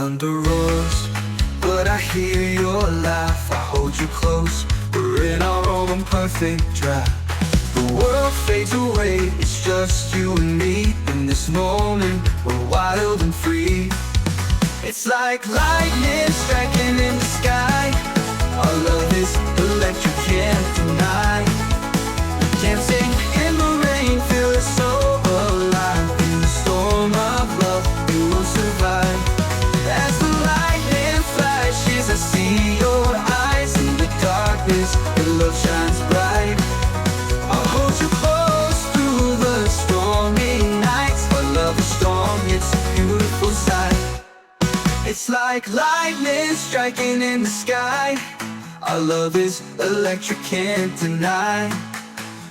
thunder roars, but I hear your laugh. I hold you close, we're in our own perfect draft. The world fades away, it's just you and me. In this moment, we're wild and free. It's like lightning striking in the sky. Our love is electric, can't deny. Dancing in the rain, feel it so alive. In the storm of love, we will survive. As the lightning flashes, I see your eyes. In the darkness, your love shines bright. I'll hold you close through the stormy nights. Our love is strong, it's a beautiful sight. It's like lightning striking in the sky. Our love is electric, can't deny.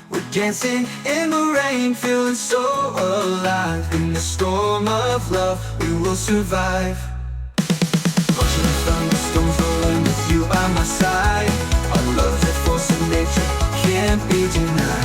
We're dancing in the rain, feeling so alive. In the storm of love, we will survive. Watching the thunderstorms rolling with you by my side. Our love's a force of nature, can't be denied.